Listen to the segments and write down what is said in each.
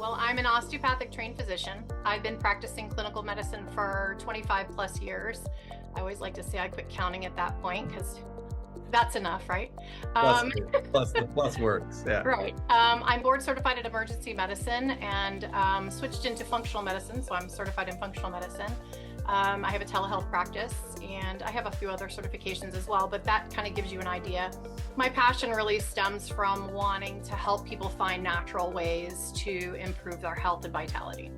Well, I'm an osteopathic trained physician. I've been practicing clinical medicine for 25 plus years. I always like to say I quit counting at that point because that's enough, right? Plus, Um, the plus works. Yeah. right. I'm board certified in emergency medicine and switched into functional medicine. So I'm certified in functional medicine. I have a telehealth practice and I have a few other certifications as well, but that kind of gives you an idea. My passion really stems from wanting to help people find natural ways to improve their health and vitality.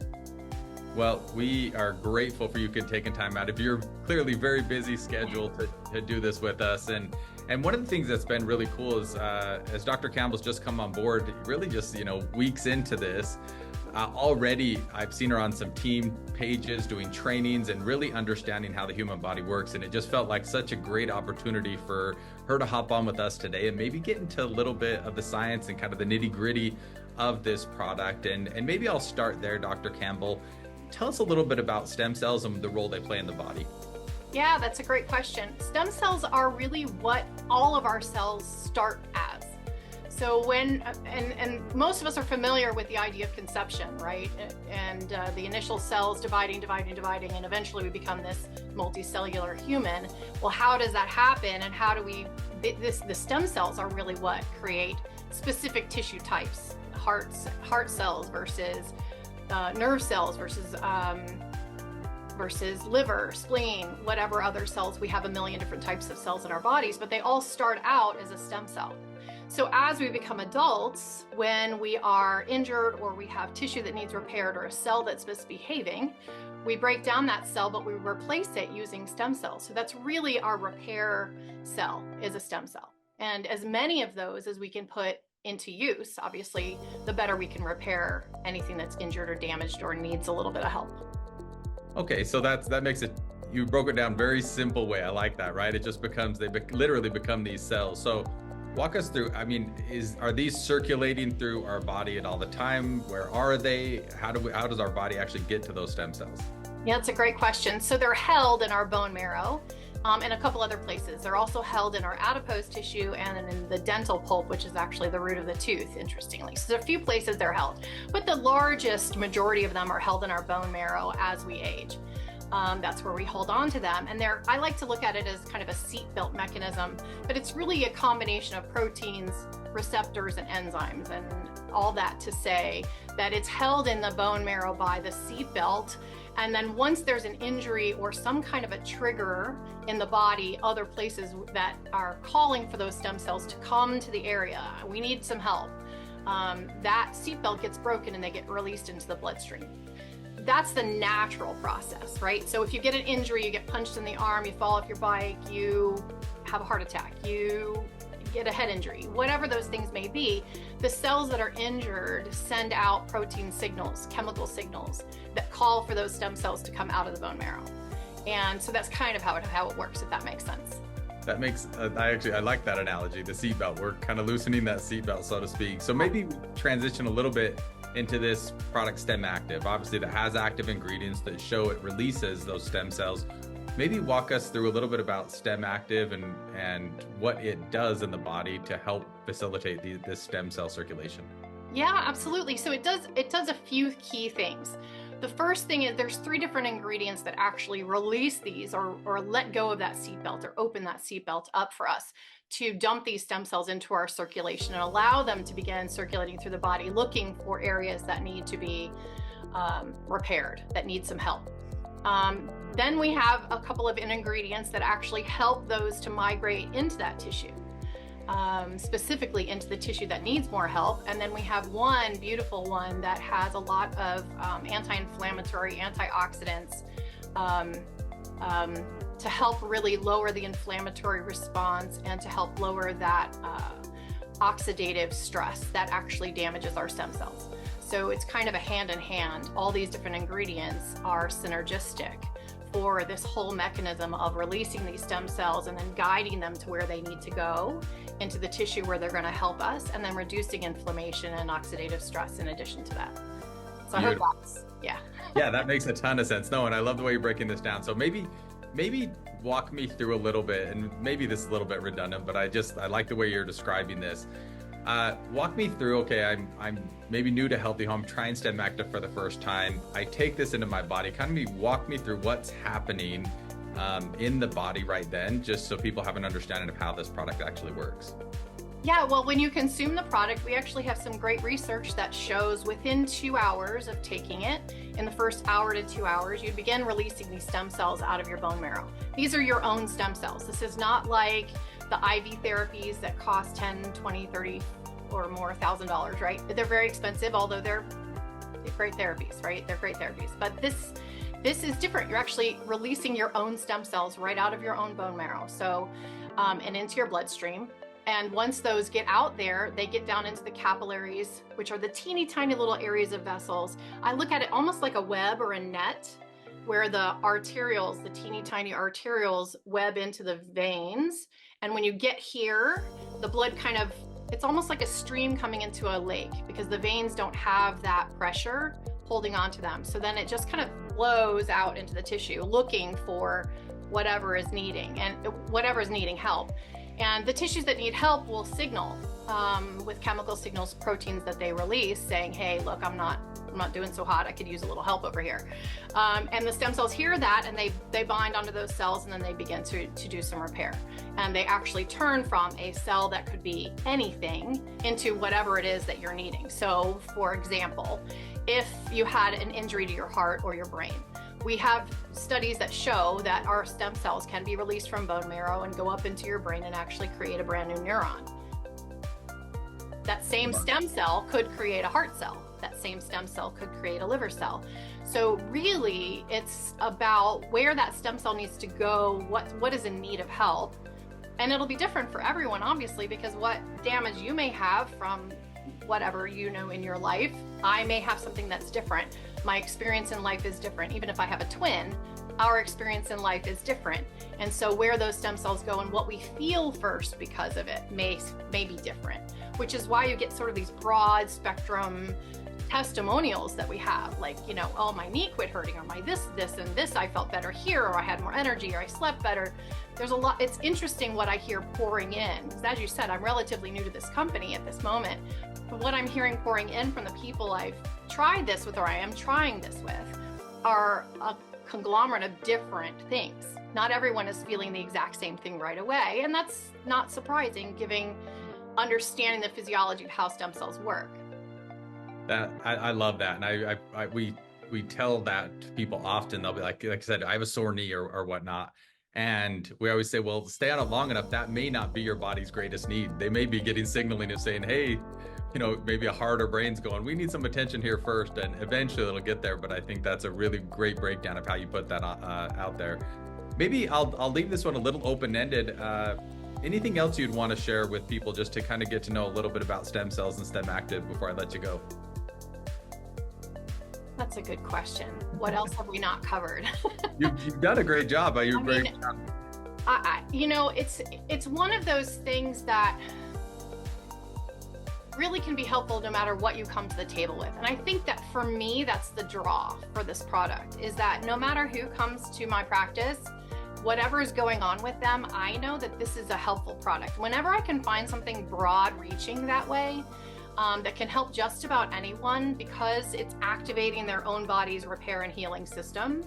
Well, we are grateful for you taking time out of your clearly very busy schedule to do this with us. And one of the things that's been really cool is as Dr. Campbell's just come on board, really just, weeks into this, already I've seen her on some team pages doing trainings and really understanding how the human body works. And it just felt like such a great opportunity for her to hop on with us today and maybe get into a little bit of the science and kind of the nitty gritty of this product. And maybe I'll start there, Dr. Campbell. Tell us a little bit about stem cells and the role they play in the body. Yeah, that's a great question. Stem cells are really what all of our cells start as. So and most of us are familiar with the idea of conception, right? And the initial cells dividing, and eventually we become this multicellular human. Well, how does that happen? And how do the stem cells are really what create specific tissue types, heart cells versus nerve cells versus liver, spleen, whatever other cells. We have a million different types of cells in our bodies, but they all start out as a stem cell. So as we become adults, when we are injured or we have tissue that needs repaired or a cell that's misbehaving, we break down that cell, but we replace it using stem cells. So that's really our repair cell, is a stem cell. And as many of those as we can put into use, obviously, the better we can repair anything that's injured or damaged or needs a little bit of help. Okay, so that makes it, you broke it down very simple way. I like that, right? It just becomes, literally become these cells. So walk us through, are these circulating through our body at all the time? Where are they? How does our body actually get to those stem cells? Yeah, that's a great question. So they're held in our bone marrow and a couple other places. They're also held in our adipose tissue and in the dental pulp, which is actually the root of the tooth, interestingly. So there's a few places they're held, but the largest majority of them are held in our bone marrow as we age. That's where we hold on to them. And I like to look at it as kind of a seatbelt mechanism, but it's really a combination of proteins, receptors, and enzymes, and all that to say that it's held in the bone marrow by the seatbelt. And then once there's an injury or some kind of a trigger in the body, other places that are calling for those stem cells to come to the area, we need some help. That seatbelt gets broken and they get released into the bloodstream. That's the natural process, right? So if you get an injury, you get punched in the arm, you fall off your bike, you have a heart attack, you get a head injury, whatever those things may be, the cells that are injured send out protein signals, chemical signals that call for those stem cells to come out of the bone marrow. And so that's kind of how it works, if that makes sense. That makes, I like that analogy, the seatbelt. We're kind of loosening that seatbelt, so to speak. So maybe we transition a little bit into this product Stem Active, obviously that has active ingredients that show it releases those stem cells. Maybe walk us through a little bit about Stem Active and what it does in the body to help facilitate this stem cell circulation. Yeah, absolutely. So it does a few key things. The first thing is there's 3 different ingredients that actually release these or let go of that seatbelt or open that seatbelt up for us to dump these stem cells into our circulation and allow them to begin circulating through the body, looking for areas that need to be repaired, that need some help. Then we have a couple of ingredients that actually help those to migrate into that tissue, specifically into the tissue that needs more help. And then we have one beautiful one that has a lot of anti-inflammatory, antioxidants to help really lower the inflammatory response and to help lower that oxidative stress that actually damages our stem cells. So it's kind of a hand in hand. All these different ingredients are synergistic for this whole mechanism of releasing these stem cells and then guiding them to where they need to go into the tissue where they're going to help us, and then reducing inflammation and oxidative stress in addition to that. So I hope that's, yeah. Yeah, that makes a ton of sense. No, and I love the way you're breaking this down. So maybe walk me through a little bit, and maybe this is a little bit redundant, but I like the way you're describing this. Walk me through, okay, I'm maybe new to Healthy Home, trying STEM Active for the first time. I take this into my body. Kind of walk me through what's happening in the body right then, just so people have an understanding of how this product actually works. Yeah, well, when you consume the product, we actually have some great research that shows within 2 hours of taking it, in the first hour to 2 hours, you begin releasing these stem cells out of your bone marrow. These are your own stem cells. This is not like the IV therapies that cost 10, 20, 30 or more $1,000, right? They're very expensive, although they're great therapies, right? They're great therapies. But this is different. You're actually releasing your own stem cells right out of your own bone marrow. So, and into your bloodstream. And once those get out there, they get down into the capillaries, which are the teeny tiny little areas of vessels. I look at it almost like a web or a net, where the arterioles, the teeny tiny arterioles, web into the veins. And when you get here, the blood it's almost like a stream coming into a lake, because the veins don't have that pressure holding onto them. So then it just kind of flows out into the tissue, looking for whatever is needing help. And the tissues that need help will signal with chemical signals, proteins that they release, saying, hey, look, I'm not doing so hot. I could use a little help over here. And the stem cells hear that, and they bind onto those cells, and then they begin to do some repair. And they actually turn from a cell that could be anything into whatever it is that you're needing. So for example, if you had an injury to your heart or your brain, we have studies that show that our stem cells can be released from bone marrow and go up into your brain and actually create a brand new neuron. That same stem cell could create a heart cell. That same stem cell could create a liver cell. So really, it's about where that stem cell needs to go, what is in need of help. And it'll be different for everyone, obviously, because what damage you may have from whatever in your life, I may have something that's different. My experience in life is different. Even if I have a twin, our experience in life is different. And so where those stem cells go and what we feel first because of it may be different, which is why you get sort of these broad spectrum testimonials that we have, like, oh, my knee quit hurting, or my this, and this, I felt better here, or I had more energy, or I slept better. There's a lot. It's interesting what I hear pouring in, because as you said, I'm relatively new to this company at this moment. But what I'm hearing pouring in from the people I've tried this with, or I am trying this with, are a conglomerate of different things. Not everyone is feeling the exact same thing right away, and that's not surprising, given understanding the physiology of how stem cells work. That I love that, and we tell that to people often. They'll be like I said, I have a sore knee or whatnot, and we always say, well, stay on it long enough. That may not be your body's greatest need. They may be getting signaling of saying, hey, maybe a heart or brain's going, we need some attention here first, and eventually it'll get there. But I think that's a really great breakdown of how you put that out there. Maybe I'll leave this one a little open-ended. Anything else you'd want to share with people just to kind of get to know a little bit about stem cells and STEM Active before I let you go? That's a good question. What else have we not covered? You've done a great job. It's one of those things that really can be helpful no matter what you come to the table with. And I think that for me, that's the draw for this product, is that no matter who comes to my practice, whatever is going on with them, I know that this is a helpful product. Whenever I can find something broad reaching that way, that can help just about anyone because it's activating their own body's repair and healing system,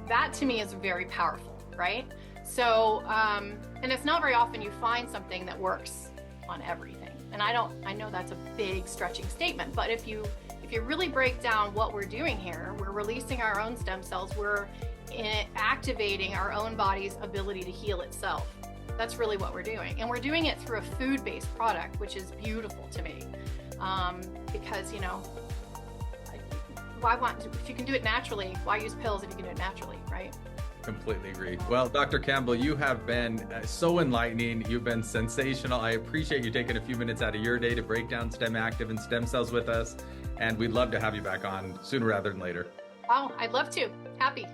that to me is very powerful, right? So, and it's not very often you find something that works on everything. And I know that's a big stretching statement, but if you really break down what we're doing here, we're releasing our own stem cells, we're activating our own body's ability to heal itself. That's really what we're doing. And we're doing it through a food-based product, which is beautiful to me. Because, if you can do it naturally, why use pills if you can do it naturally, right? Completely agree. Well, Dr. Campbell, you have been so enlightening. You've been sensational. I appreciate you taking a few minutes out of your day to break down STEM Active and stem cells with us. And we'd love to have you back on sooner rather than later. Wow, I'd love to. Happy.